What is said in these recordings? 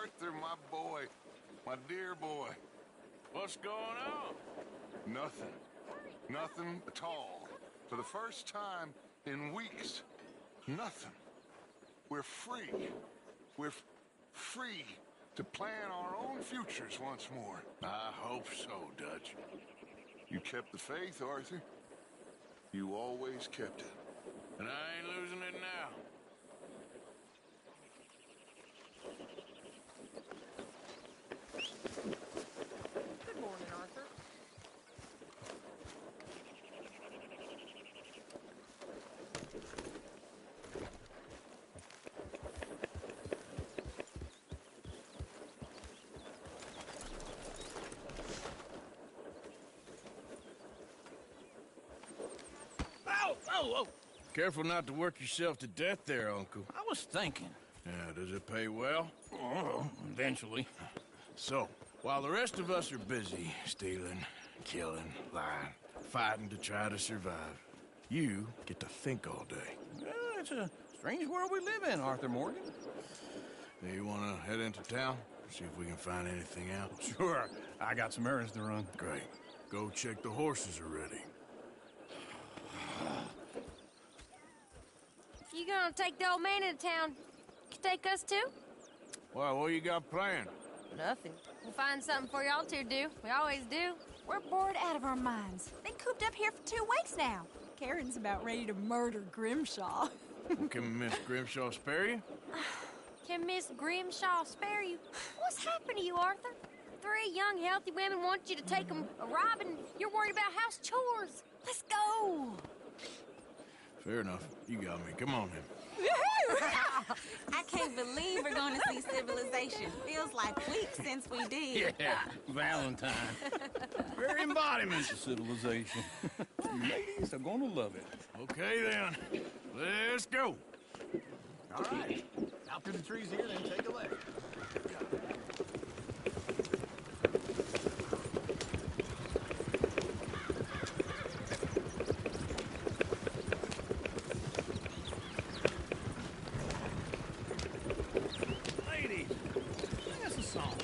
Arthur, my boy. My dear boy. What's going on? Nothing. Nothing at all. For the first time in weeks, nothing. We're free. We're free to plan our own futures once more. I hope so, Dutch. You kept the faith, Arthur. You always kept it. And I ain't losing it now. Good morning, Arthur. Oh! Careful not to work yourself to death there, Uncle. I was thinking. Yeah, does it pay well? Oh, eventually. So, while the rest of us are busy stealing, killing, lying, fighting to try to survive, you get to think all day. Well, it's a strange world we live in, Arthur Morgan. Do you want to head into town? See if we can find anything out? Sure. I got some errands to run. Great. Go check the horses are ready. You gonna take the old man into town? You take us too? Well, what you got planned? Nothing. We'll find something for y'all to do. We always do. We're bored out of our minds. Been cooped up here for 2 weeks now. Karen's about ready to murder Grimshaw. Can Miss Grimshaw spare you? Can Miss Grimshaw spare you? What's happened to you, Arthur? 3 young, healthy women want you to take them a robbing. You're worried about house chores. Let's go. Fair enough. You got me. Come on, then. I can't believe we're going to see civilization. Feels like weeks since we did. Yeah, Valentine. Very embodiment of civilization. Ladies are gonna love it. Okay, then. Let's go. All right. Out through the trees here, then take a left. Ladies, sing us a song.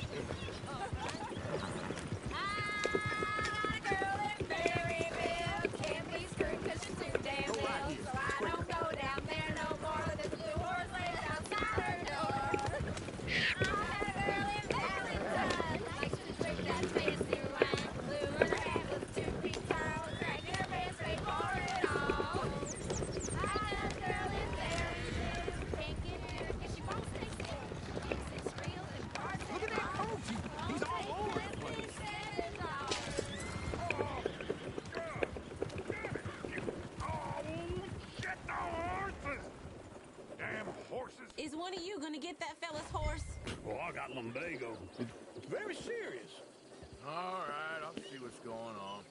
Is one of you gonna get that fella's horse? Oh, I got lumbago. It's very serious. All right, I'll see what's going on.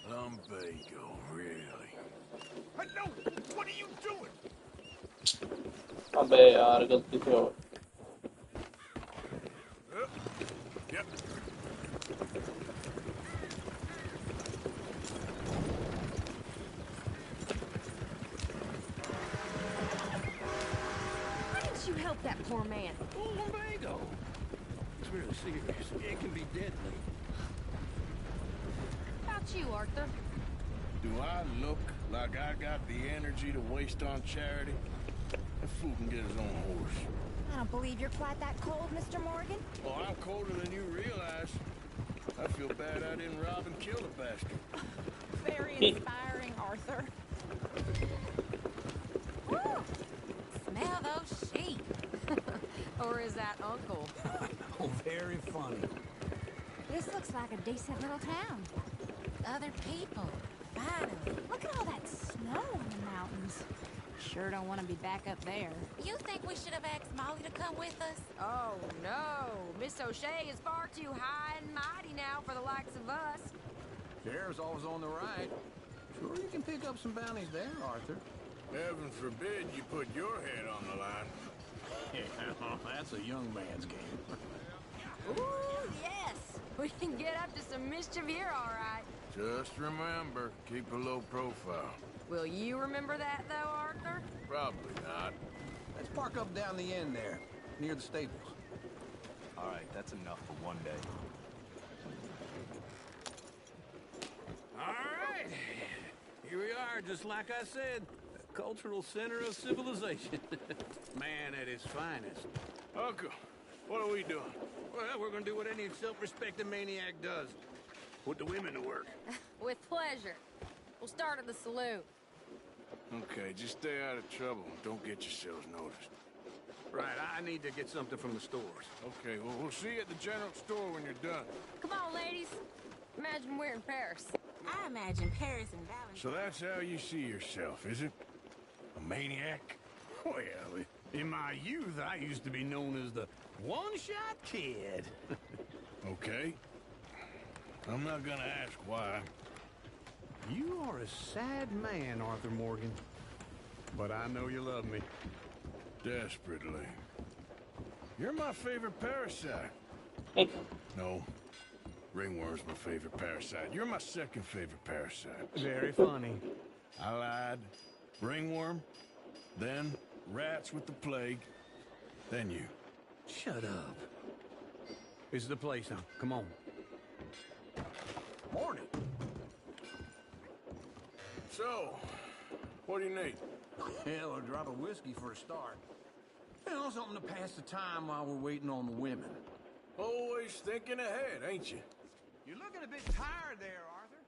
Lumbago, really? Hello! What are you doing? अबे यार गलती से हो Yep. Why didn't you help that poor man? Oh, lumbago. It's really serious. It can be deadly. How about you, Arthur? Do I look like I got the energy to waste on charity? That fool can get his own horse. I don't believe you're quite that cold, Mr. Morgan. Well, I'm colder than you realize. I feel bad I didn't rob and kill the bastard. Very inspiring, Arthur. Woo! Smell those sheep. Or is that Uncle? Oh, very funny. This looks like a decent little town. Other people. Finally. Look at all that snow on the mountains. Sure don't want to be back up there. You think we should have asked Molly to come with us? Oh, no. Miss O'Shea is far too high and mighty now for the likes of us. Sheriff's always on the right. Sure you can pick up some bounties there, Arthur. Heaven forbid you put your head on the line. Yeah, that's a young man's game. Ooh, yes. We can get up to some mischief here, all right. Just remember, keep a low profile. Will you remember that, though, Arthur? Probably not. Let's park up down the end there, near the stables. All right, that's enough for one day. All right. Here we are, just like I said. The cultural center of civilization. Man at his finest. Uncle, what are we doing? Well, we're gonna do what any self-respecting maniac does. Put the women to work. With pleasure. We'll start at the saloon. Okay, just stay out of trouble. Don't get yourselves noticed. Right, I need to get something from the stores. Okay, well, we'll see you at the general store when you're done. Come on, ladies. Imagine we're in Paris. I imagine Paris and Valentine. So that's how you see yourself, is it? A maniac? Well, in my youth, I used to be known as the one-shot kid. Okay. I'm not gonna ask why. You are a sad man, Arthur Morgan. But I know you love me. Desperately. You're my favorite parasite. No. Ringworm's my favorite parasite. You're my second favorite parasite. Very funny. I lied. Ringworm, then rats with the plague, then you. Shut up. This is the place now. Come on. Morning. So, what do you need? Hell, a drop of whiskey for a start. You know, something to pass the time while we're waiting on the women. Always thinking ahead, ain't you? You're looking a bit tired there, Arthur.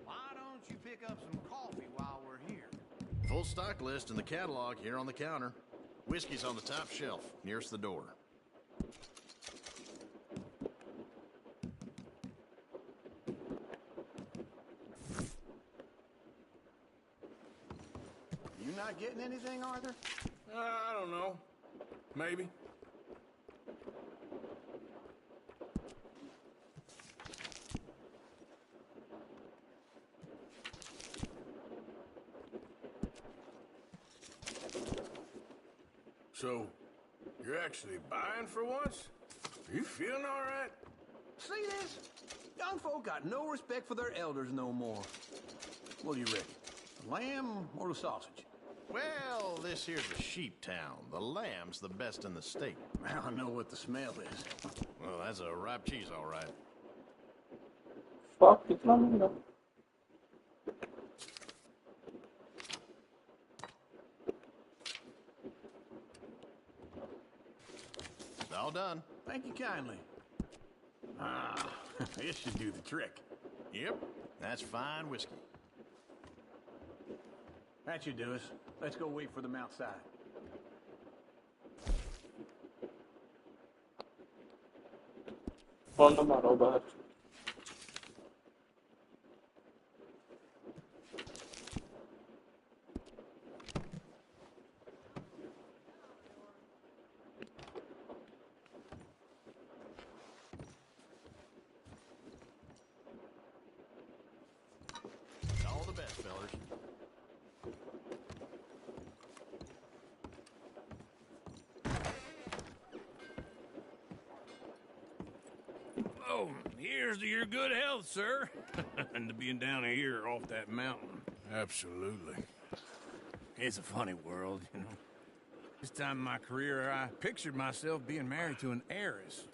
Why don't you pick up some coffee while we're here? Full stock list in the catalog here on the counter. Whiskey's on the top shelf, nearest the door. You not getting anything, Arthur? I don't know. Maybe. So, you're actually buying for once? Are you feeling all right? See this? Young folk got no respect for their elders no more. What do you reckon? The lamb or the sausage? Well, this here's a sheep town. The lamb's the best in the state. Now I know what the smell is. Well, that's a ripe cheese, all right. Fuck it, lan. All done. Thank you kindly. Ah, this should do the trick. Yep, that's fine whiskey. That should do us. Let's go wait for them outside. On Robert. All the best, fellers. Oh, here's to your good health, sir. And to being down here off that mountain. Absolutely. It's a funny world, you know. This time in my career, I pictured myself being married to an heiress.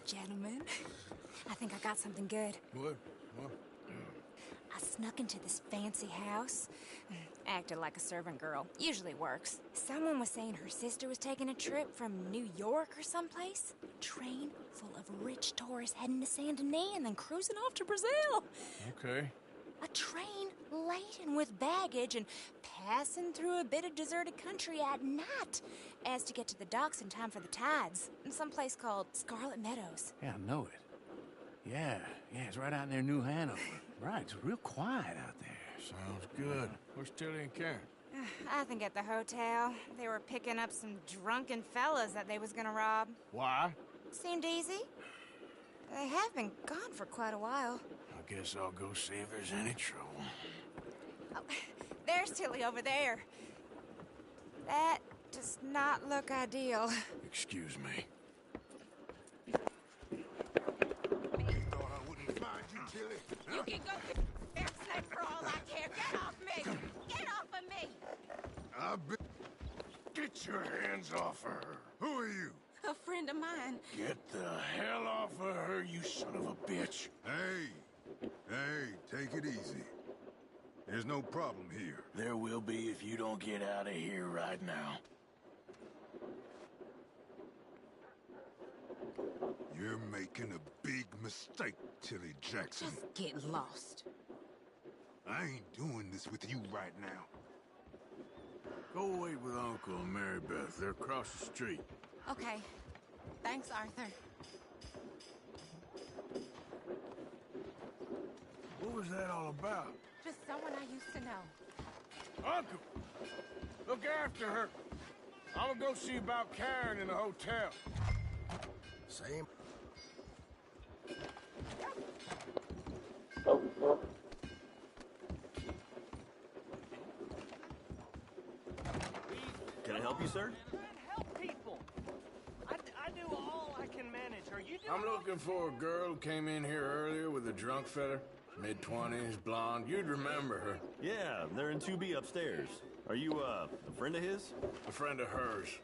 Gentlemen, I think I got something good. What? What? I snuck into this fancy house. Acted like a servant girl. Usually works. Someone was saying her sister was taking a trip from New York or someplace. Train full of rich tourists heading to Saint Denis and then cruising off to Brazil. Okay. A train laden with baggage and passing through a bit of deserted country at night as to get to the docks in time for the tides in some place called Scarlet Meadows. Yeah, I know it. Yeah, it's right out near New Hanover. Right, it's real quiet out there. Sounds good. Where's Tilly and Karen? I think at the hotel. They were picking up some drunken fellas that they was gonna rob. Why? Seemed easy. They have been gone for quite a while. I guess I'll go see if there's any trouble. Oh, there's Tilly over there. That does not look ideal. Excuse me. Thought I wouldn't find you, Tilly. You can go there, Snake, for all I care. Get off me! Get off of me! I've been... Get Get your hands off of her. Who are you? A friend of mine. Get the hell off of her, you son of a bitch. Hey, take it easy. There's no problem here. There will be if you don't get out of here right now. You're making a big mistake, Tilly Jackson. Just get lost. I ain't doing this with you right now. Go wait with Uncle and Mary Beth. They're across the street. Okay. Thanks, Arthur. What was that all about? Just someone I used to know. Uncle! Look after her. I'm gonna go see about Karen in the hotel. Same. Can I help you, sir? Help people. I do all I can manage. Are you doing? I'm looking for a girl who came in here earlier with a drunk fella. Mid-20s, blonde. You'd remember her. Yeah, they're in 2B upstairs. Are you, a friend of his? A friend of hers.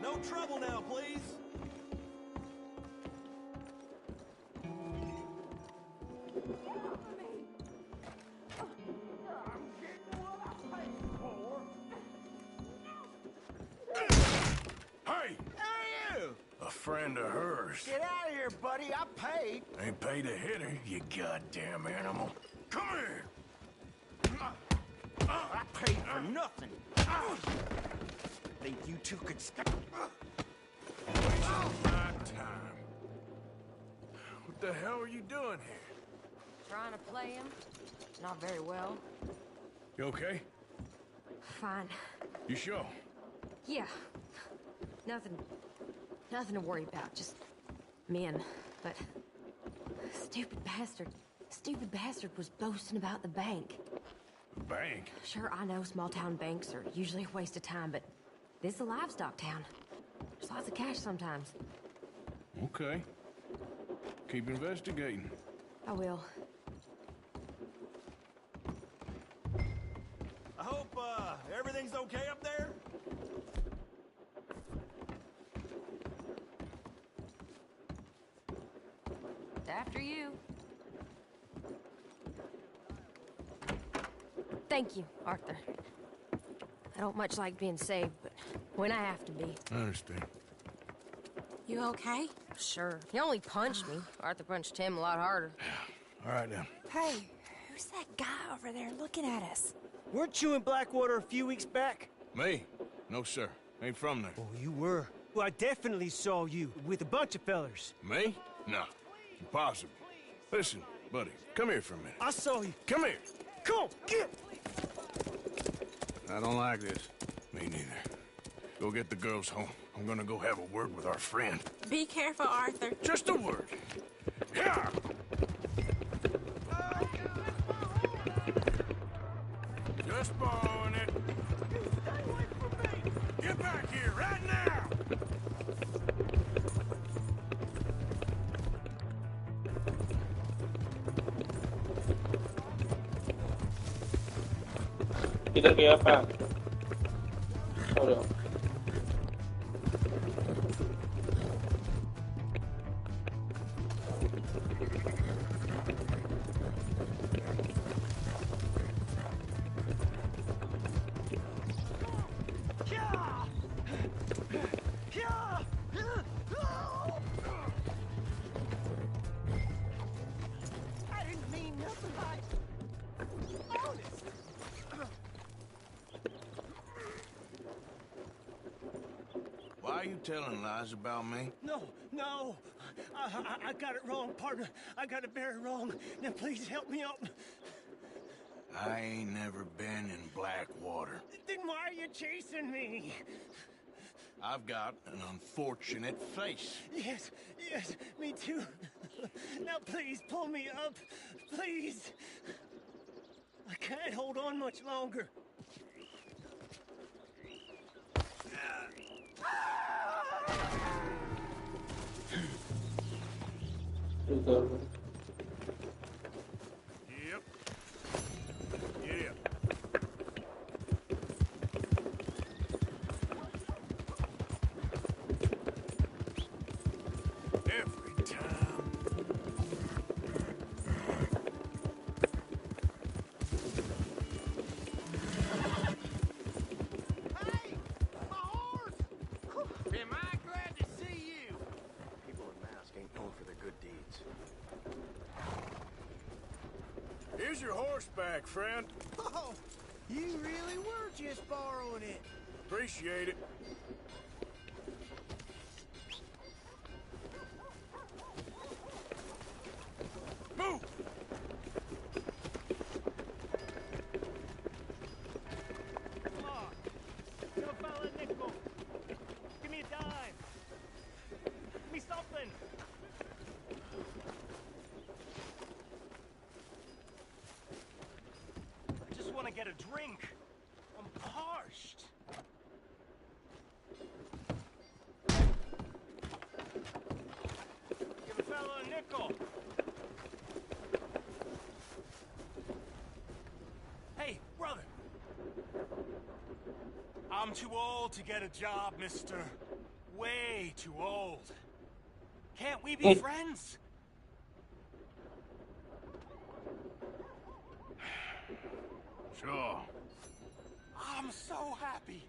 No trouble now, please. Hey! Who are you? A friend of hers. Get out of here, buddy. I paid. Ain't paid to hit her, you goddamn animal. Come here! I paid for nothing. Think you two could stop? Wasting my time. What the hell are you doing here? Trying to play him. Not very well. You okay? Fine. You sure? Yeah. Nothing to worry about. Just men. But stupid bastard was boasting about the bank. Bank? Sure, I know small town banks are usually a waste of time, but this is a livestock town. There's lots of cash sometimes. Okay. Keep investigating. I will. I hope, everything's okay up there? After you. Thank you, Arthur. I don't much like being saved, but when I have to be. I understand. You okay? Sure. He only punched me. Arthur punched him a lot harder. All right, then. Hey, who's that guy over there looking at us? Weren't you in Blackwater a few weeks back? Me? No, sir. Ain't from there. Oh, you were. Well, I definitely saw you with a bunch of fellers. Me? No. Impossible. Listen, buddy, come here for a minute. I saw you. Come here. Come on, get! I don't like this. Me neither. Go get the girls home. I'm gonna go have a word with our friend. Be careful, Arthur. Just a word. Yeah! Just borrowing it. Stay away from me! Get back here right now! इधर गया fan हो रहा I didn't mean nothing by honest. Why are you telling lies about me? No. I got it wrong, partner. I got it very wrong. Now, please help me up. I ain't never been in Blackwater. Then why are you chasing me? I've got an unfortunate face. Yes, me too. Now, please, pull me up. Please. I can't hold on much longer. है Here's your horseback, friend. Oh, you really were just borrowing it. Appreciate it. Move! Come on. Give a fella a nickel. Give me a dime. Give me something. I just want to get a drink. I'm parched. Give a fella a nickel. Hey, brother. I'm too old to get a job, mister. Way too old. Can't we be friends? Sure. I'm so happy.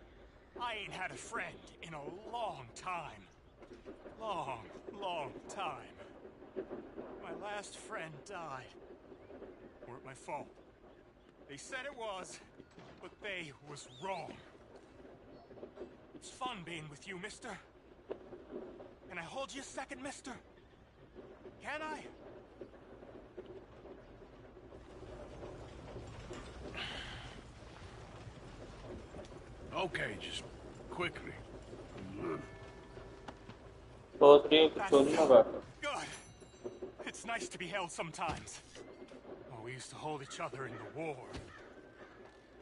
I ain't had a friend in a long time. Long time. My last friend died. Weren't my fault. They said it was, but they was wrong. It's fun being with you, mister. Can I hold you a second, mister? Can I? Okay, just quickly. Good. It's nice to be held sometimes. Oh, we used to hold each other in the war.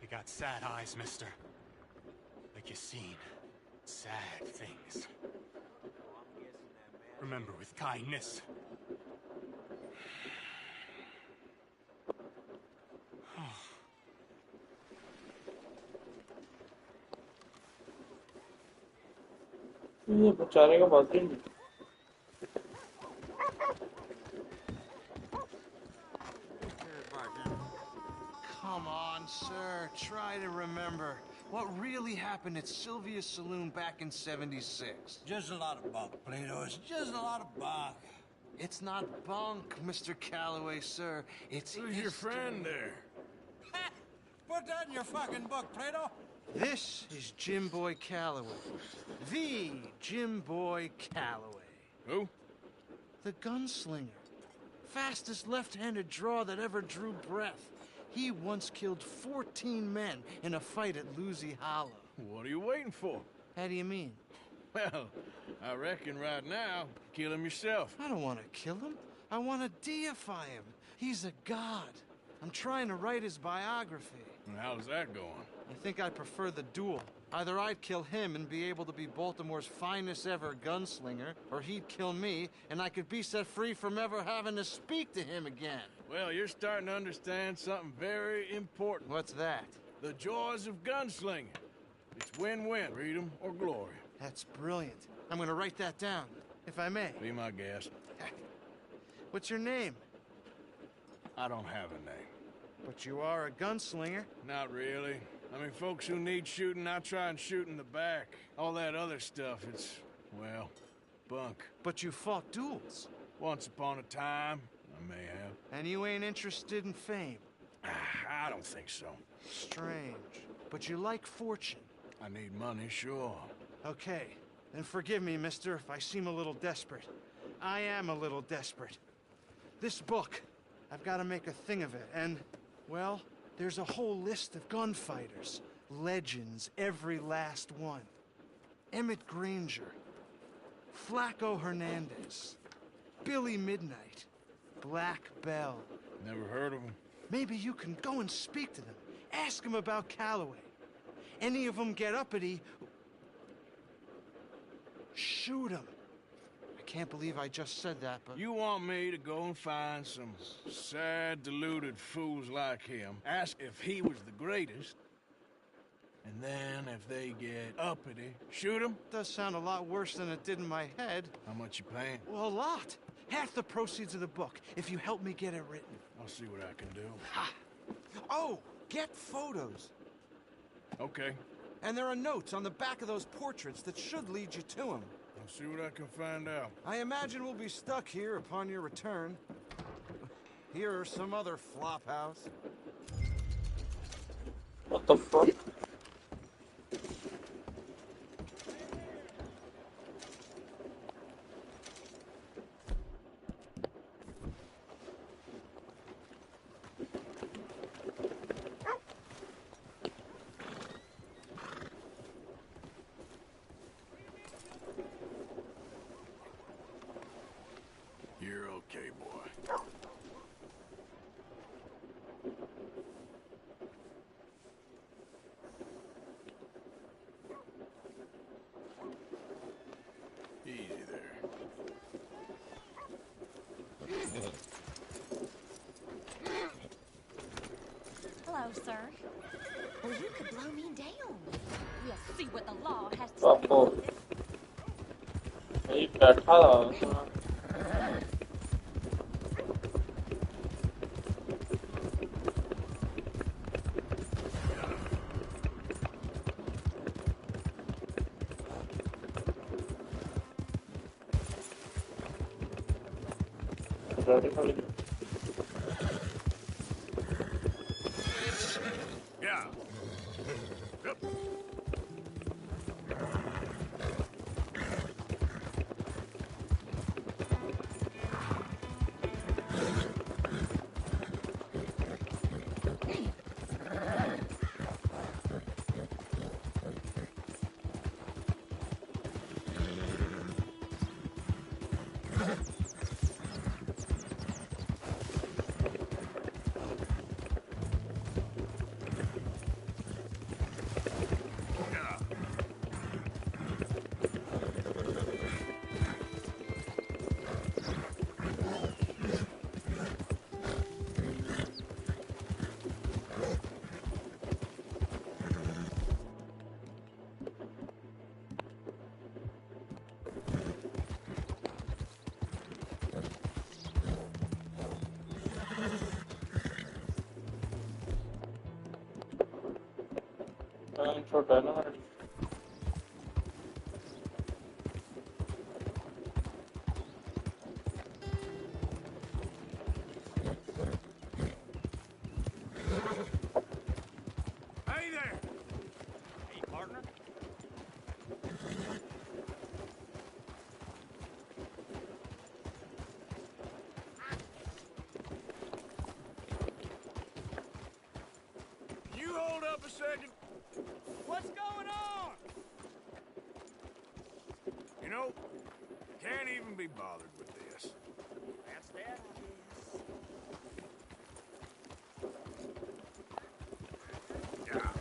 You got sad eyes, mister. Like you seen sad things. Remember with kindness. ये बेचारे का बात ही नहीं। Come on, sir. Try to remember what really happened at Sylvia's Saloon back in '76. Just a lot of bunk, Plato. It's just a lot of bunk. It's not bunk, Mr. Calloway, sir. It's Who's your friend there? Put that in your fucking book, Plato. This is Jim Boy Calloway. The Jim Boy Calloway. Who? The gunslinger. Fastest left-handed draw that ever drew breath. He once killed 14 men in a fight at Lucy Hollow. What are you waiting for? How do you mean? Well, I reckon right now, kill him yourself. I don't want to kill him. I want to deify him. He's a god. I'm trying to write his biography. And how's that going? I think I prefer the duel. Either I'd kill him and be able to be Baltimore's finest ever gunslinger, or he'd kill me and I could be set free from ever having to speak to him again. Well, you're starting to understand something very important. What's that? The joys of gunslinging. It's win-win, freedom or glory. That's brilliant. I'm gonna write that down, if I may. Be my guest. What's your name? I don't have a name. But you are a gunslinger. Not really. I mean, folks who need shooting, I try and shoot in the back. All that other stuff, it's, well, bunk. But you fought duels. Once upon a time, I may have. And you ain't interested in fame. I don't think so. Strange. But you like fortune. I need money, sure. Okay. Then forgive me, mister, if I seem a little desperate. I am a little desperate. This book, I've got to make a thing of it, and, well, there's a whole list of gunfighters. Legends, every last one. Emmett Granger. Flaco Hernandez. Billy Midnight. Black Bell. Never heard of him. Maybe you can go and speak to them. Ask them about Calloway. Any of them get uppity, shoot them. I can't believe I just said that, but... You want me to go and find some sad, deluded fools like him, ask if he was the greatest, and then if they get uppity, shoot him? Does sound a lot worse than it did in my head. How much you paying? Well, a lot. Half the proceeds of the book, if you help me get it written. I'll see what I can do. Ha! Oh, get photos. Okay. And there are notes on the back of those portraits that should lead you to him. I'll see what I can find out. I imagine we'll be stuck here upon your return. Here or some other flop house. What the fuck? You're okay, boy. Easy there. Hello, sir. Well, you could blow me down. We'll see what the law has to say Papo. about this. यही बैठा था उसमें। Yeah. Yep. छोटा है ना। Hey there. Hey, partner. You hold up a second. What's going on? You know, can't even be bothered with this. That's that, I guess. Yeah.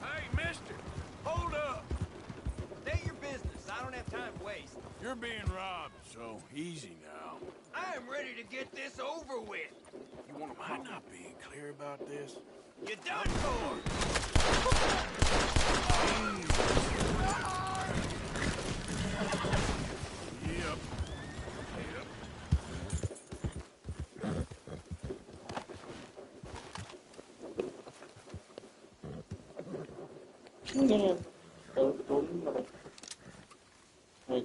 Hey, mister, hold up. Stay your business. I don't have time to waste. You're being robbed, so easy now. I am ready to get this over with. You want to mind not being clear about this? You done for. Yep. नहीं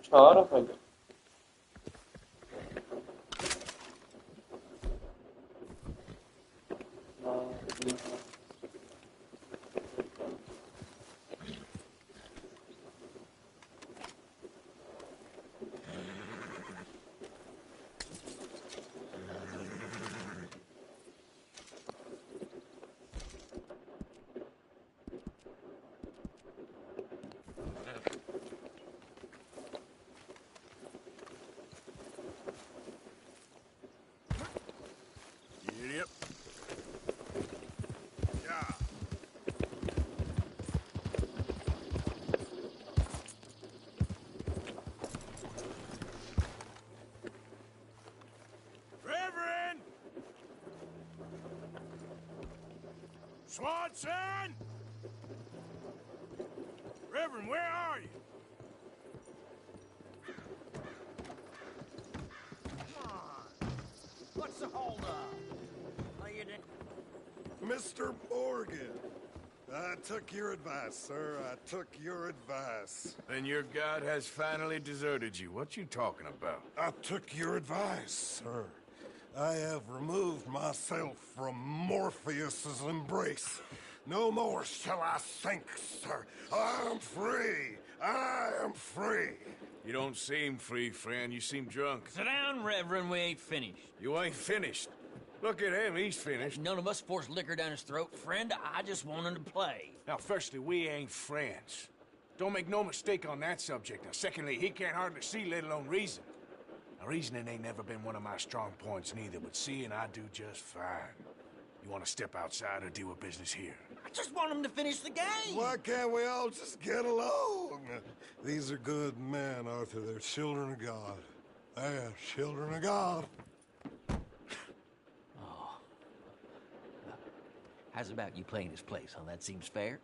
चार है Swanson! Reverend, where are you? Come on. What's the holdup? Are you Mr. Morgan, I took your advice, sir. I took your advice. Then your god has finally deserted you. What you talking about? I took your advice, sir. I have removed myself from Morpheus's embrace. No more shall I sink, sir. I am free. I am free. You don't seem free, friend. You seem drunk. Sit down, Reverend. We ain't finished. You ain't finished. Look at him. He's finished. None of us forced liquor down his throat, friend. I just want him to play. Now, firstly, we ain't friends. Don't make no mistake on that subject. Now, secondly, he can't hardly see, let alone reason. Now, reasoning ain't never been one of my strong points neither, but seeing I do just fine. You want to step outside or deal with business here? I just want him to finish the game. Why can't we all just get along? These are good men, Arthur. They're children of God. They're children of God. How's about you playing his place, huh? That seems fair?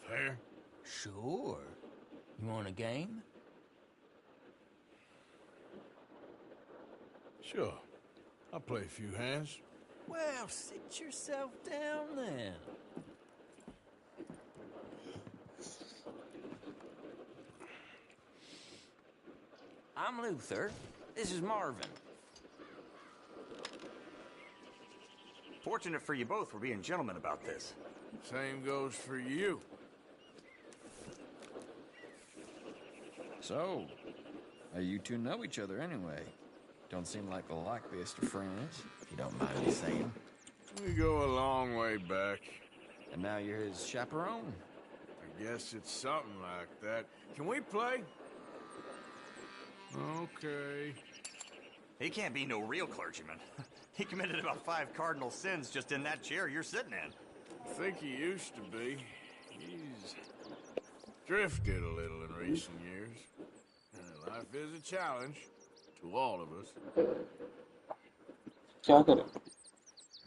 Fair? Sure. You want a game? Sure. I'll play a few hands. Well, sit yourself down then. I'm Luther. This is Marvin. Fortunate for you both for being gentlemen about this. Same goes for you. So, you two know each other anyway. Don't seem like the likeliest of friends, if you don't mind me saying. We go a long way back. And now you're his chaperone? I guess it's something like that. Can we play? Okay. He can't be no real clergyman. He committed about 5 cardinal sins just in that chair you're sitting in. I think he used to be. He's drifted a little in recent years. Life is a challenge to all of us. क्या करें?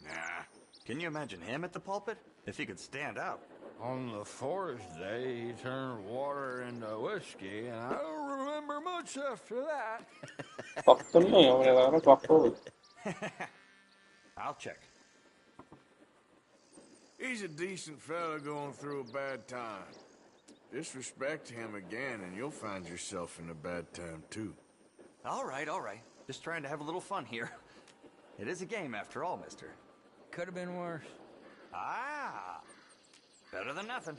Nah. Can you imagine him at the pulpit? If he could stand up. On the fourth day, he turned water into whiskey, and I don't remember much after that. वक्त तो नहीं है मुझे लग रहा है वक्त हो I'll check. He's a decent fella going through a bad time. Disrespect him again, and you'll find yourself in a bad time, too. All right, all right. Just trying to have a little fun here. It is a game after all, mister. Could have been worse. Ah! Better than nothing.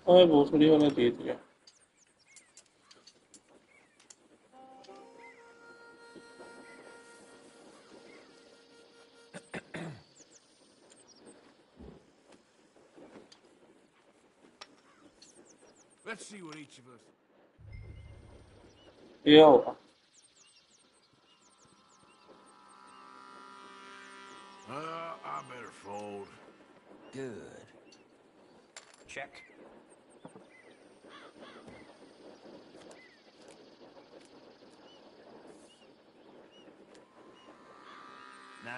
अरे भोसड़ी वाला जीत गया Let's see what each of us... क्या होगा I better fold. Good. Check. Nah.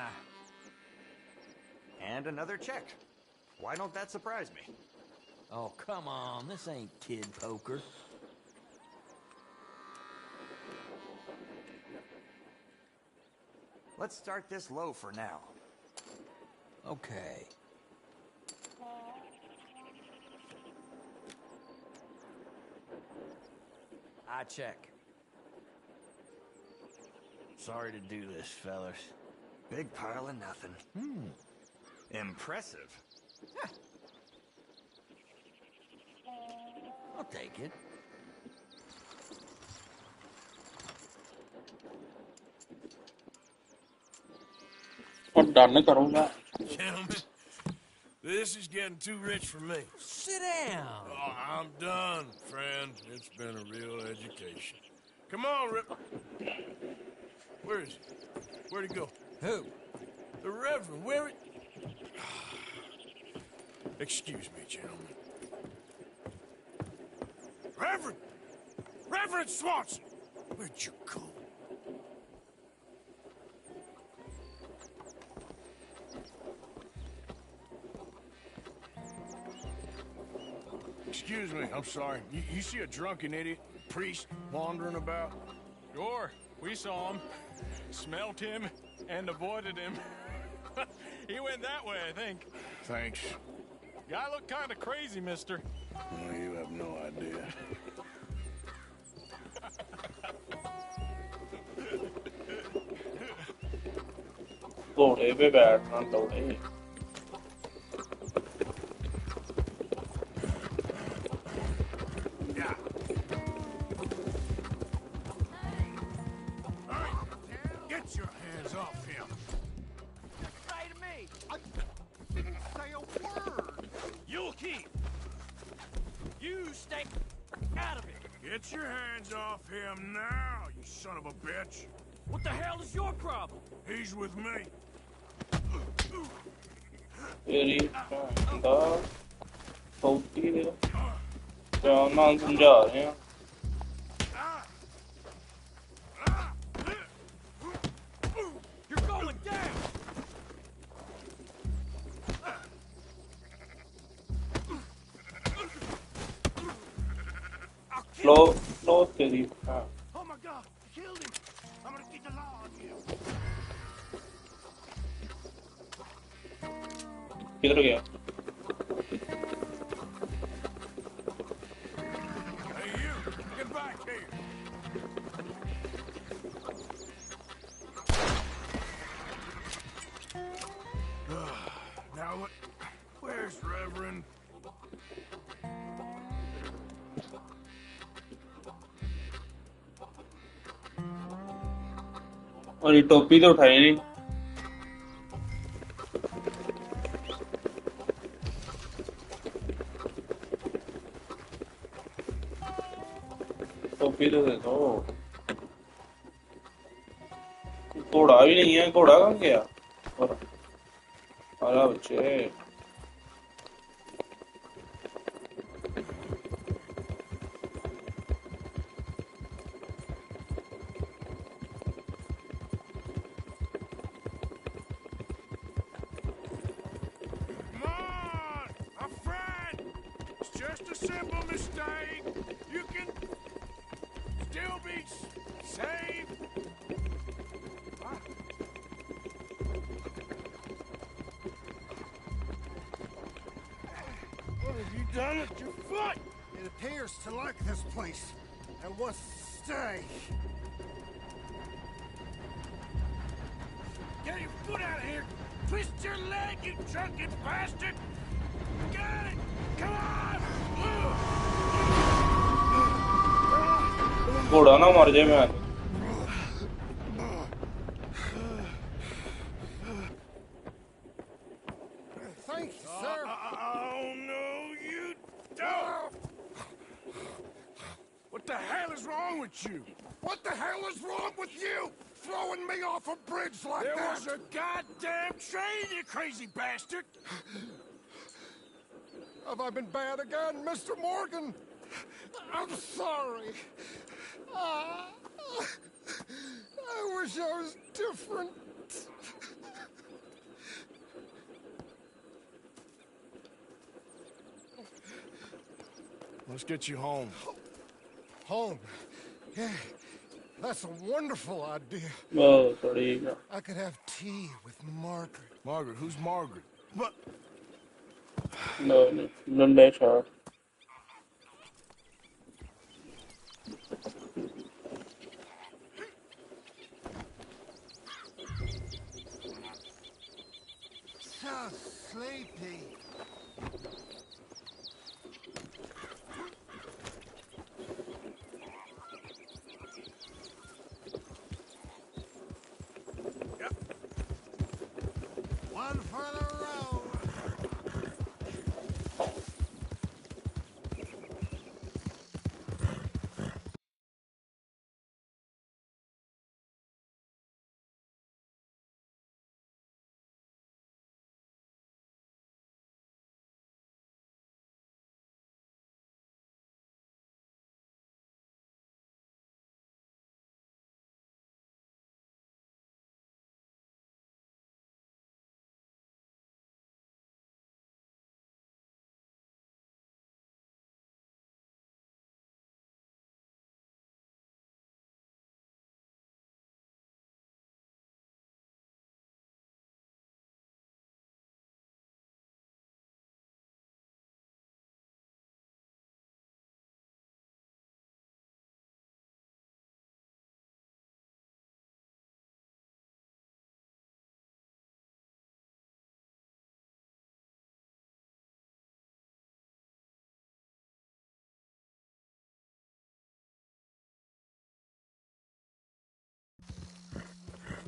And another check. Why don't that surprise me? Oh, come on. This ain't kid poker. Let's start this low for now. Okay. I check. Sorry to do this, fellas. Big pile of nothing. Impressive. I'll take it. और done करूंगा Gentlemen, this is getting too rich for me. Sit down. Oh, I'm done, friend. It's been a real education. Come on, Rip. Where is he? Where'd he go? Who? The Reverend. Where it... Excuse me, gentlemen. Reverend! Reverend Swanson! Where'd you go? Excuse me, I'm sorry. You see a drunken idiot, priest, wandering about? Sure, we saw him, smelt him, and avoided him. He went that way, I think. Thanks. Guy looked kind of crazy, mister. Oh, you have no idea. घोड़े पे बैठना दौड़े Get your hands off him. Say to me. I didn't say a word. You'll keep. You stay out of it. Get your hands off him now, you son of a bitch. What the hell is your problem? He's with me. तेरी दा सौती दे जाना समझा रहे हैं You're going down. लो तेरी Oh my God, you killed him. I'm gonna get the law on you. किधर गया Hey, you, get back here. Now, where's Reverend? और ये टोपी तो उठाई नहीं टोपी तो दे दो घोड़ा भी नहीं है घोड़ा कहाँ गया और आला बच्चे Come on, a friend. It's just a simple mistake. You can still be saved. What have you done with your foot? It appears to like this place and wants to stay. Get your foot out of here. Twist your leg, you drunken bastard. Get it. Come on. घोड़ा ना मर जाए मैं Thank you, sir. Oh, no, you don't. What the hell is wrong with you? What the hell is wrong with you? Throwing me off a bridge like There that? was a goddamn train, you crazy bastard. Have I been bad again, Mr. Morgan? I'm sorry. I wish I was different. Let's get you home. Home. Yeah, that's a wonderful idea. बस बढ़िया I could have tea with Margaret. Margaret, who's Margaret? What? no लंडे छाड़ So sleepy. One for the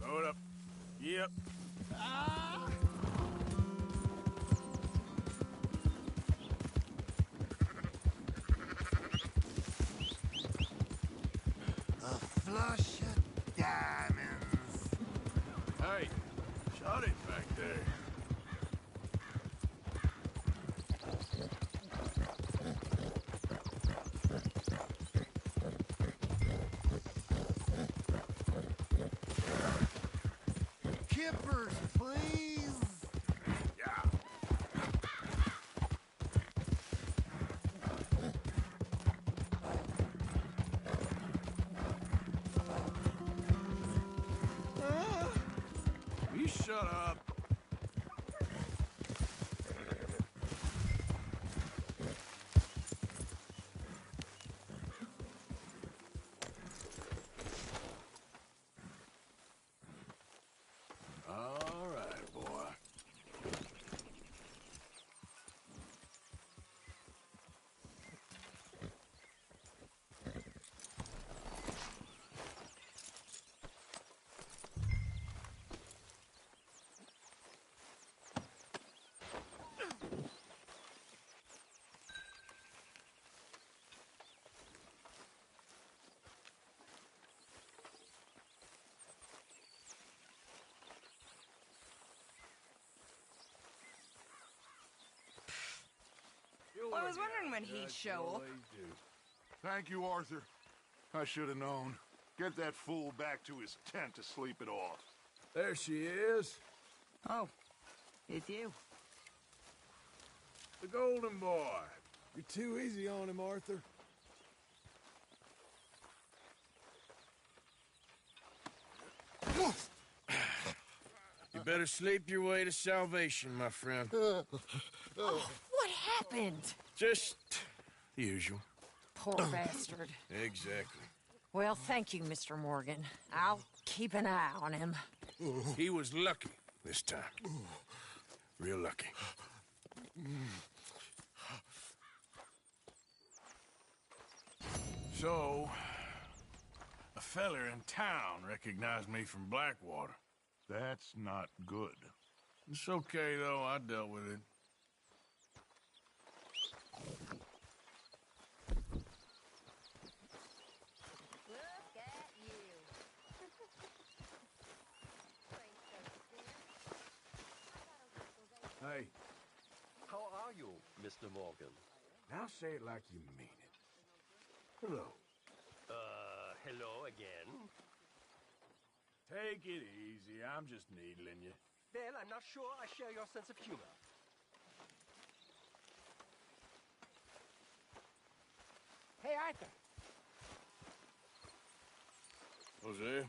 Hold up. Yep. Ah! A flush of diamonds. Hey, shut it back there. Kippers, please. Yeah. You shut up. All right, boy. Well, I was wondering when he'd show up. Thank you, Arthur. I should have known. Get that fool back to his tent to sleep it off. There she is. Oh, it's you. The golden boy. You're too easy on him, Arthur. You better sleep your way to salvation, my friend. Oh, what happened? Just the usual. Poor bastard. Exactly. Well, thank you, Mr. Morgan. I'll keep an eye on him. He was lucky this time. Real lucky. So, a feller in town recognized me from Blackwater. That's not good. It's okay, though. I dealt with it. Look at you. Hey, How are you, Mr. Morgan? now say it like you mean it. Hello. Hello again. Take it easy. I'm just needling you. Well, I'm not sure I share your sense of humor. Hey, Arthur. Jose,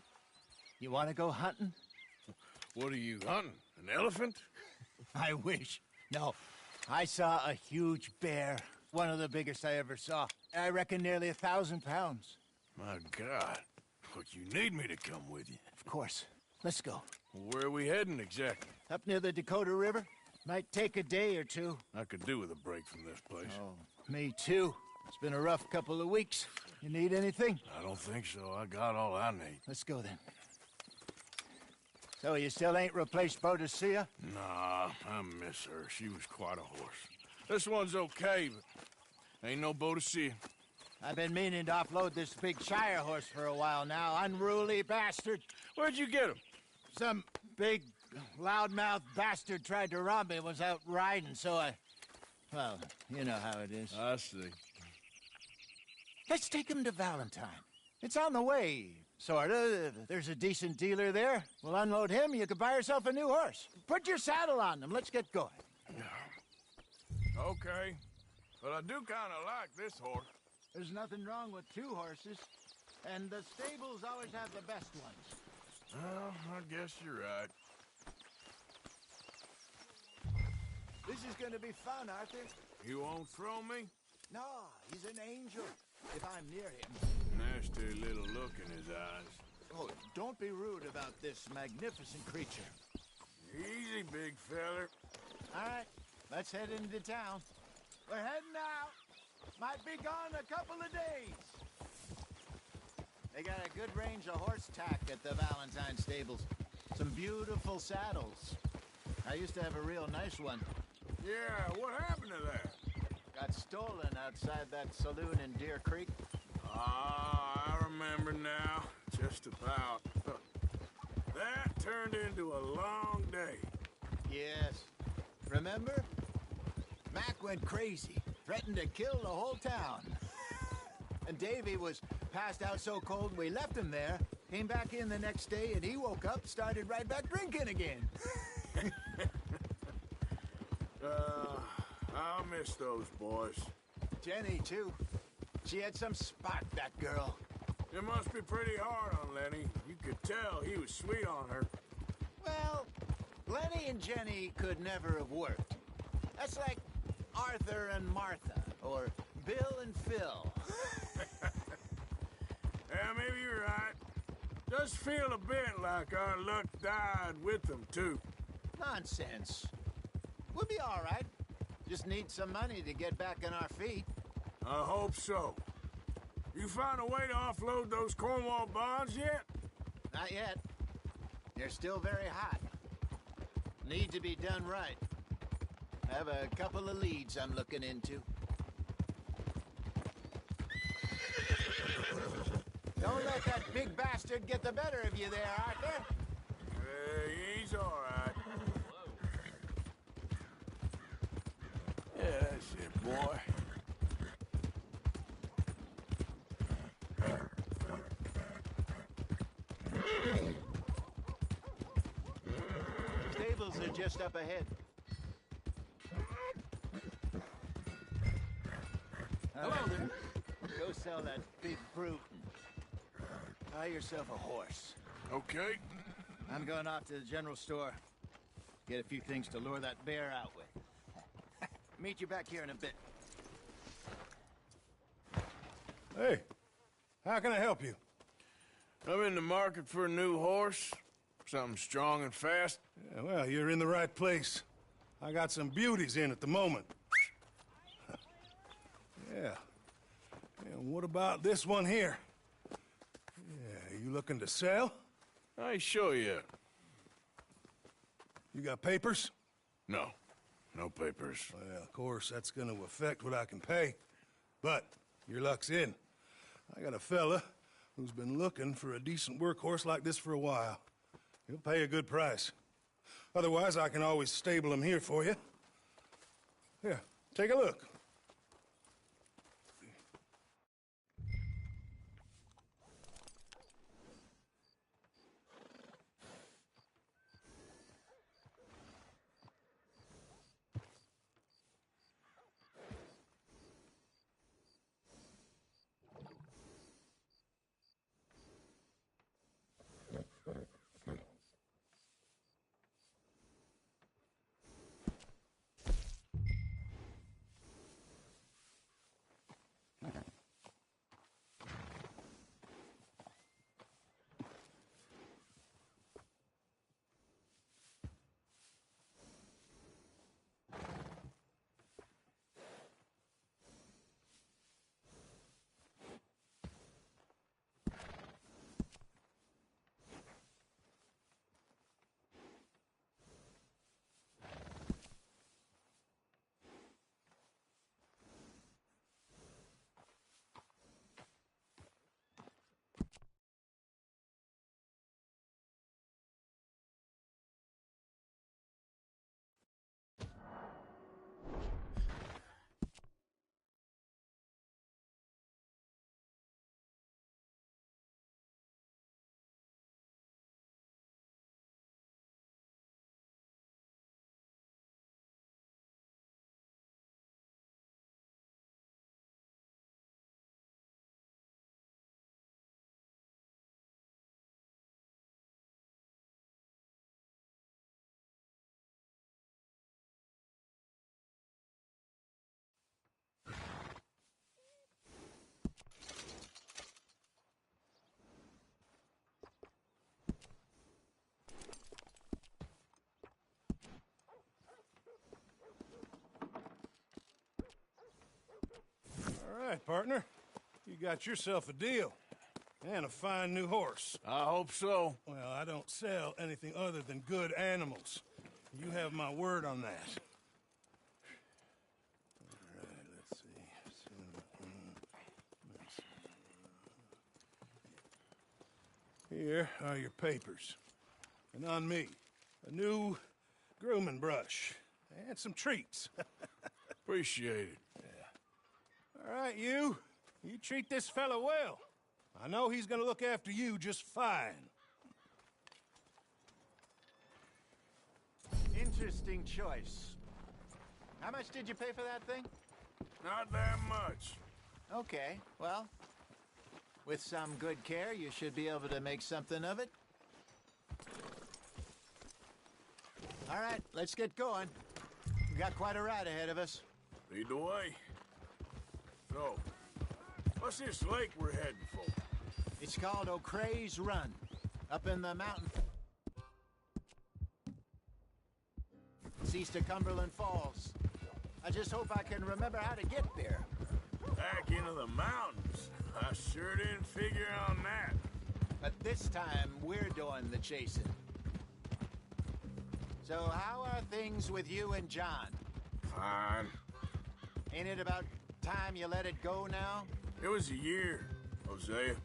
You want to go hunting? what are you hunting? An elephant? I wish. No. I saw a huge bear. One of the biggest I ever saw. I reckon nearly 1,000 pounds. My God. Look, you need me to come with you. Of course. Let's go. Where are we heading exactly? Up near the Dakota River. Might take a day or two. I could do with a break from this place. Oh, me too. It's been a rough couple of weeks. You need anything? I don't think so. I got all I need. Let's go then. So you still ain't replaced Boadicea? Nah, I miss her. She was quite a horse. This one's okay, but ain't no Boadicea. I've been meaning to offload this big Shire horse for a while now. Unruly bastard. Where'd you get him? Some big, loudmouth bastard tried to rob me. Was out riding, so I... Well, you know how it is. I see. Let's take him to Valentine. It's on the way, sorta. There's a decent dealer there. We'll unload him, you can buy yourself a new horse. Put your saddle on them, let's get going. Okay. But I do kind of like this horse. There's nothing wrong with two horses, and the stables always have the best ones. Well, I guess you're right. This is gonna be fun, Arthur. You won't throw me? No, he's an angel, if I'm near him. Nasty little look in his eyes. Oh, don't be rude about this magnificent creature. Easy, big feller. All right, let's head into town. We're heading out. Might be gone a couple of days. They got a good range of horse tack at the Valentine stables. Some beautiful saddles. I used to have a real nice one. Yeah, what happened to that? Got stolen outside that saloon in Deer Creek. Ah, I remember now. Just about. That turned into a long day. Yes. Remember? Mac went crazy, threatened to kill the whole town. And Davy was passed out so cold we left him there, came back in the next day, and he woke up, started right back drinking again. I'll miss those boys. Jenny, too. She had some spark, that girl. It must be pretty hard on Lenny. You could tell he was sweet on her. Well, Lenny and Jenny could never have worked. That's like Arthur and Martha, or Bill and Phil. Yeah, maybe you're right. Does feel a bit like our luck died with them, too. Nonsense. We'll be all right. Just need some money to get back on our feet. I hope so. You found a way to offload those Cornwall bonds yet? Not yet. They're still very hot. Need to be done right. I have a couple of leads I'm looking into. Don't let that big bastard get the better of you there, Arthur. He's all right. Yeah, that's it, boy. Stables are just up ahead. Hello there. Go sell that big brute. Buy yourself a horse. Okay. I'm going off to the general store. Get a few things to lure that bear out with. Meet you back here in a bit. Hey, how can I help you? I'm in the market for a new horse. Something strong and fast. Yeah, well, you're in the right place. I got some beauties in at the moment. Yeah. And what about this one here? Yeah, you looking to sell? I ain't sure yet. You got papers? No. No papers. Well, of course, that's gonna affect what I can pay. But your luck's in. I got a fella who's been looking for a decent workhorse like this for a while. He'll pay a good price. Otherwise, I can always stable him here for you. Here, take a look. All right, partner. You got yourself a deal. And a fine new horse. I hope so. Well, I don't sell anything other than good animals. You have my word on that. All right, let's see. Here are your papers. And on me, a new grooming brush and some treats. Appreciate it. All right, you treat this fella well. I know he's gonna look after you just fine. Interesting choice. How much did you pay for that thing? Not that much. Okay, well, with some good care, you should be able to make something of it. All right, let's get going. We got quite a ride ahead of us. Lead the way. So, what's this lake we're heading for? It's called O'Creagh's Run, up in the mountain. It's east of Cumberland Falls. I just hope I can remember how to get there. Back into the mountains? I sure didn't figure on that. But this time, we're doing the chasing. So how are things with you and John? Fine. Ain't it about time you let it go now? It was a year, Hosea.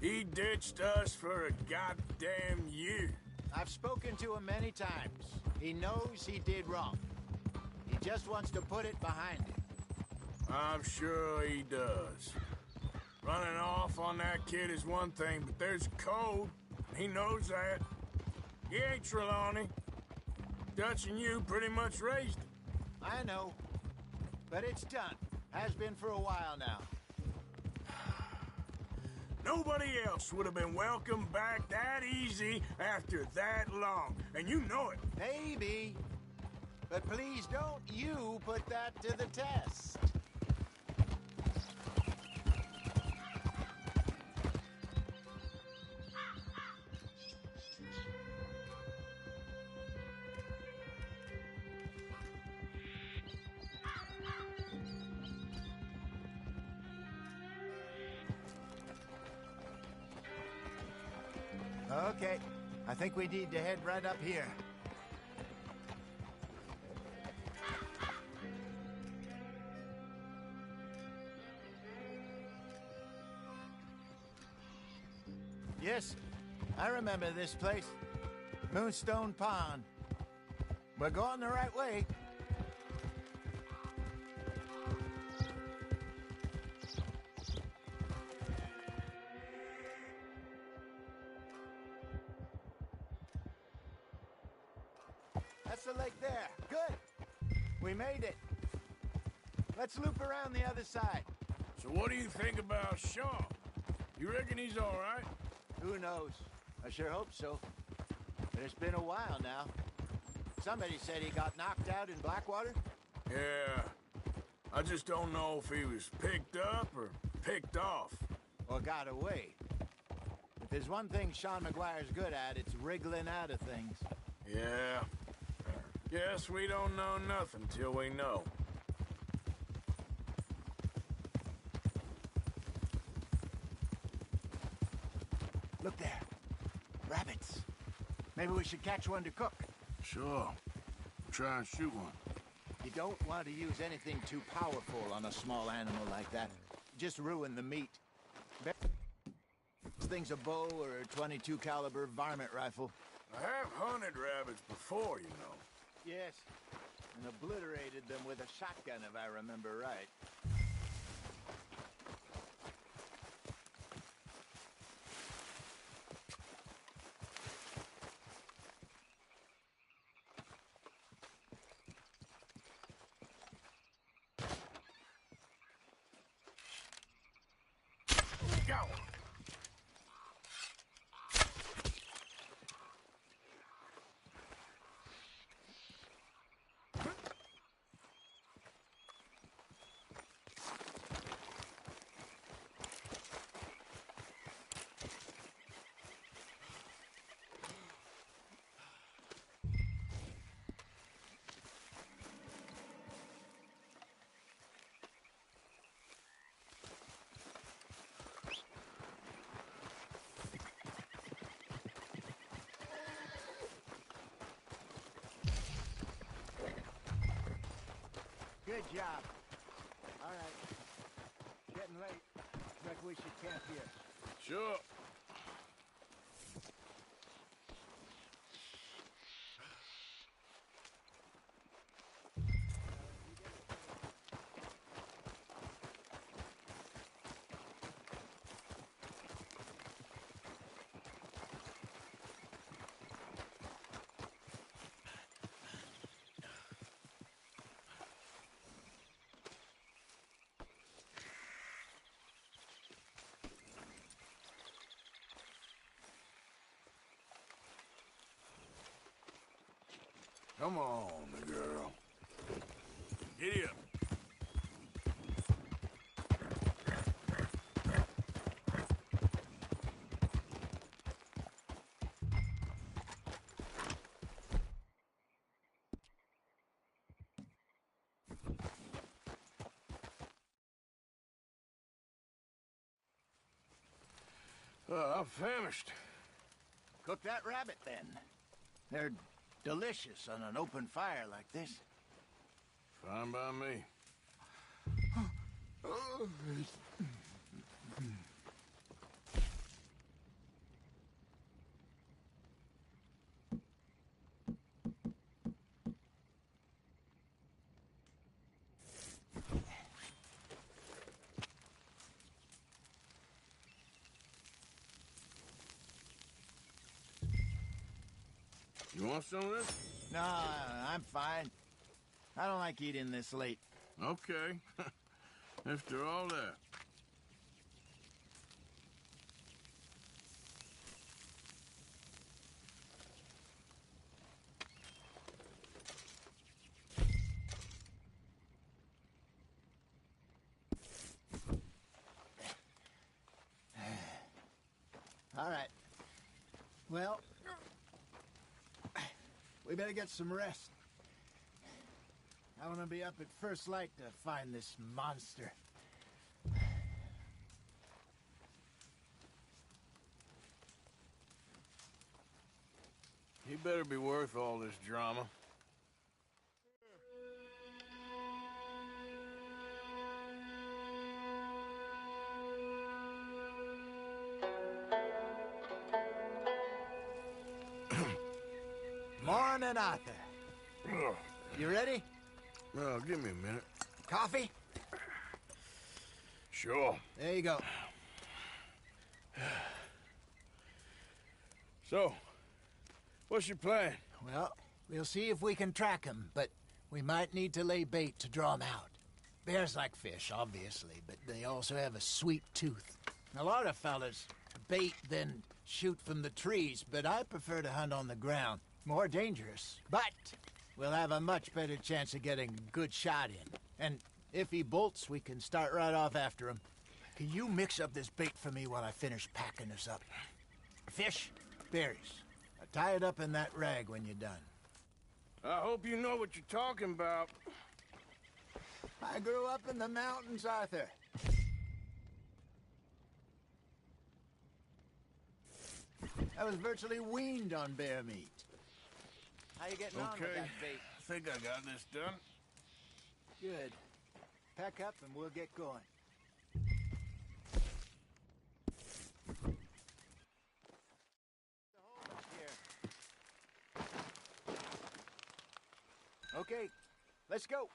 He ditched us for a goddamn year. I've spoken to him many times. He knows he did wrong. He just wants to put it behind him. I'm sure he does. Running off on that kid is one thing, but there's a code. He knows that. He ain't Trelawney. Dutch and you pretty much raised him. I know. But it's done. Has been for a while now. Nobody else would have been welcomed back that easy after that long, and you know it. Maybe. But please don't you put that to the test. Okay, I think we need to head right up here. Yes, I remember this place. Moonstone Pond. We're going the right way. That's the lake there. Good. We made it. Let's loop around the other side. So what do you think about Shaw? You reckon he's all right? Who knows? I sure hope so. But it's been a while now. Somebody said he got knocked out in Blackwater? Yeah. I just don't know if he was picked up or picked off. Or got away. If there's one thing Sean McGuire's good at, it's wriggling out of things. Yeah. Guess we don't know nothing till we know. Look there. Rabbits. Maybe we should catch one to cook. Sure. Try and shoot one. You don't want to use anything too powerful on a small animal like that. Just ruin the meat. This thing's a bow or a .22 caliber varmint rifle. I have hunted rabbits before, you know. Yes, and obliterated them with a shotgun, if I remember right. Go! Good job. All right. Getting late. Reckon we should camp here. Sure. Come on, girl. Giddy up. I'm famished. Cook that rabbit, then. They're delicious on an open fire like this. Fine by me. You want some of this? No, I'm fine. I don't like eating this late. Okay. After all that. All right. Well, we better get some rest. I want to be up at first light to find this monster. He better be worth all this drama. Morning, Arthur. You ready? Well, give me a minute. Coffee? Sure. There you go. So, what's your plan? Well, we'll see if we can track him, but we might need to lay bait to draw him out. Bears like fish, obviously, but they also have a sweet tooth. A lot of fellas bait, then shoot from the trees, but I prefer to hunt on the ground. More dangerous, but we'll have a much better chance of getting a good shot in. And if he bolts, we can start right off after him. Can you mix up this bait for me while I finish packing this up? Fish, berries. Tie it up in that rag when you're done. I hope you know what you're talking about. I grew up in the mountains, Arthur. I was virtually weaned on bear meat. How you getting on with that bait? I think I got this done. Good. Pack up and we'll get going. Okay, let's go.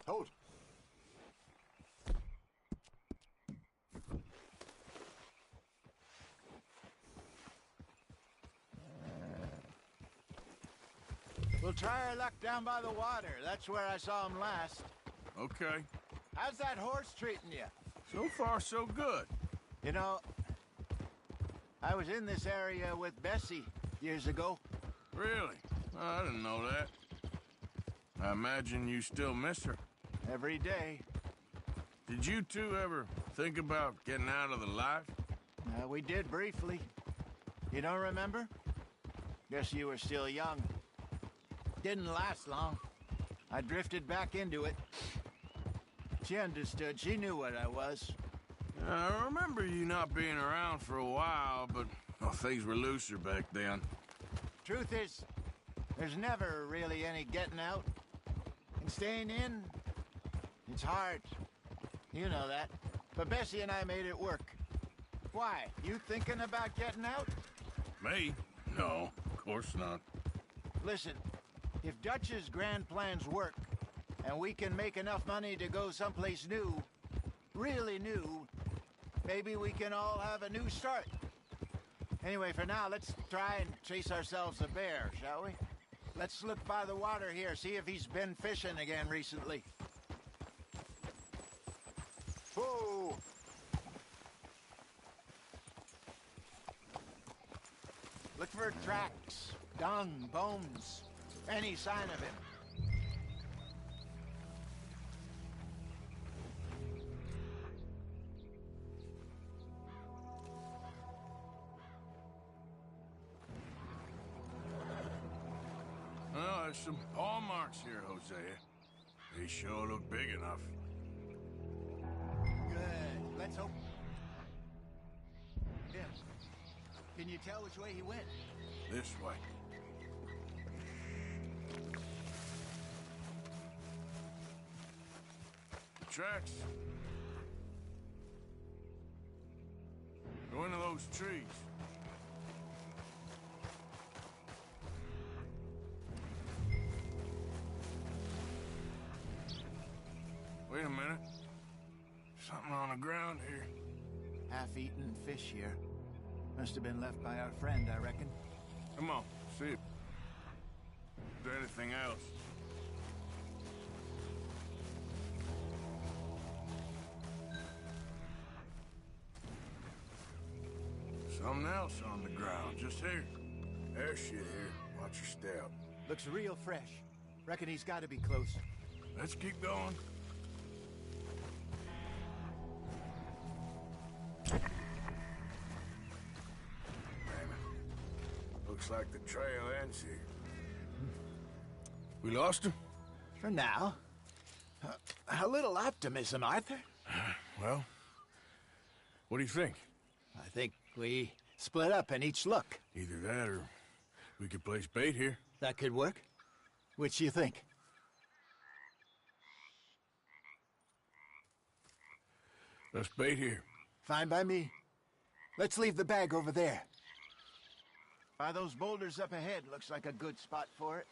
Hold. We'll try our luck down by the water. That's where I saw him last. Okay. How's that horse treating you? So far, so good. You know, I was in this area with Bessie years ago. Really? I didn't know that. I imagine you still miss her. Every day. Did you two ever think about getting out of the life? We did briefly. You don't remember? Guess you were still young. Didn't last long. I drifted back into it. She understood. She knew what I was. I remember you not being around for a while, but well, things were looser back then. Truth is, there's never really any getting out. And staying in, it's hard. You know that. But Bessie and I made it work. Why? You thinking about getting out? Me? No, of course not. Listen, if Dutch's grand plans work, and we can make enough money to go someplace new, really new, maybe we can all have a new start. Anyway, for now, let's try and chase ourselves a bear, shall we? Let's look by the water here, see if he's been fishing again recently. Whoa! Look for tracks, dung, bones, any sign of him. Well, there's some paw marks here, Hosea. They sure look big enough. Good. Let's hope. Yeah. Can you tell which way he went? This way. The tracks. Go into those trees. Wait a minute. Something on the ground here. Half-eaten fish here. Must have been left by our friend, I reckon. Come on, see if there's anything else. Something else on the ground, just here. There's shit here. Watch your step. Looks real fresh. Reckon he's got to be close. Let's keep going. Looks like the trail ends here. We lost him? For now. A little optimism, Arthur. Well, what do you think? I think we split up and each look. Either that or we could place bait here. That could work. Which you think? Let's bait here. Fine by me. Let's leave the bag over there. By those boulders up ahead, looks like a good spot for it.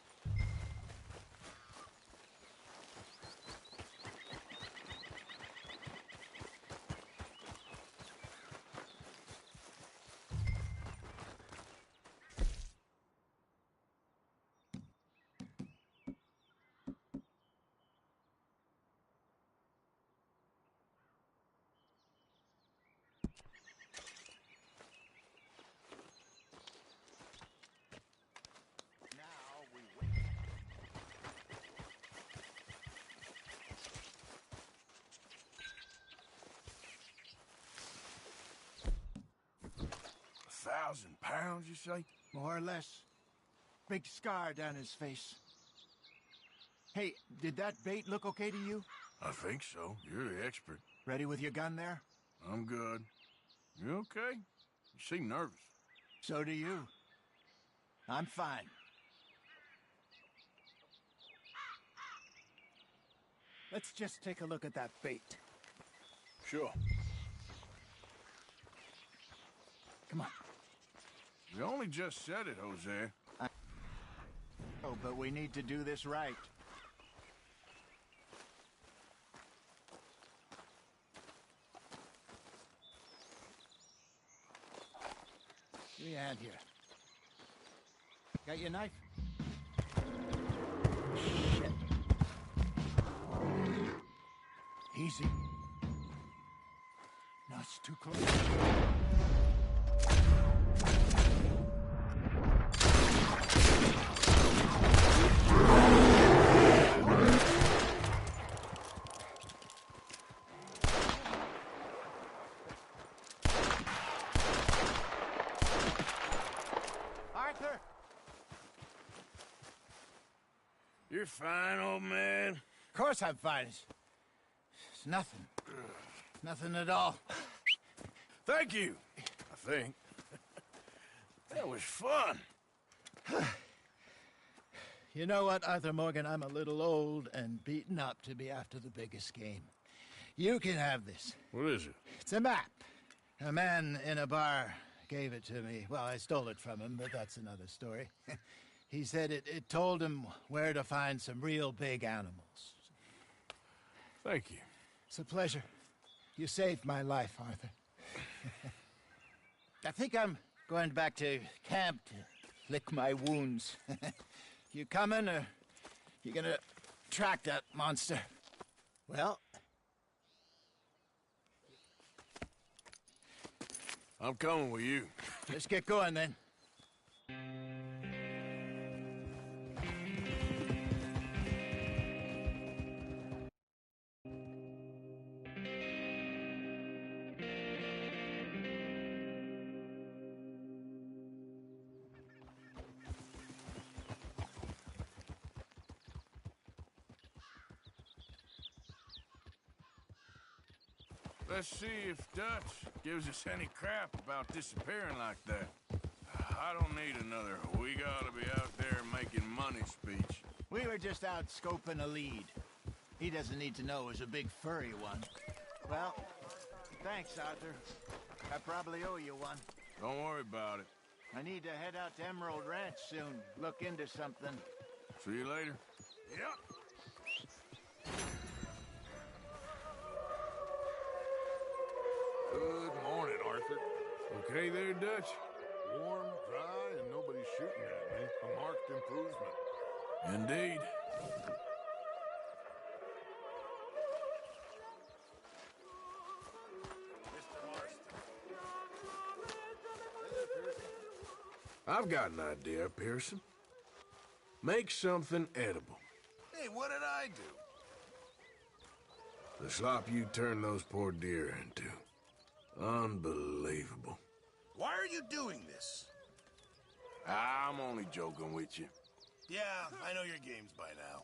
£1,000, you say? More or less. Big scar down his face. Hey, did that bait look okay to you? I think so. You're the expert. Ready with your gun there? I'm good. You okay? You seem nervous. So do you. I'm fine. Let's just take a look at that bait. Sure. Come on. You only just said it, Jose. Oh, but we need to do this right. Give me a hand here. Got your knife? Shit. Easy. No, it's too close. Arthur! You're fine, old man. Of course I'm fine. It's nothing. Nothing at all. Thank you, I think. That was fun. You know what, Arthur Morgan? I'm a little old and beaten up to be after the biggest game. You can have this. What is it? It's a map. A man in a bar gave it to me. Well, I stole it from him, but that's another story. He said it told him where to find some real big animals. Thank you. It's a pleasure. You saved my life, Arthur. I think I'm going back to camp to lick my wounds. You coming, or you gonna track that monster? Well, I'm coming with you. let's get going then. Let's see if Dutch gives us any crap about disappearing like that. I don't need another "we gotta be out there making money" speech. We were just out scoping a lead. He doesn't need to know it was a big furry one. Well, thanks, Arthur. I probably owe you one. Don't worry about it. I need to head out to Emerald Ranch soon. Look into something. See you later. Yep. Good morning, Arthur. Okay there, Dutch? Warm, dry, and nobody's shooting at me. A marked improvement. Indeed. I've got an idea, Pearson. Make something edible. Hey, what did I do? The slop you turned those poor deer into. Unbelievable. Why are you doing this? I'm only joking with you. Yeah, I know your games by now.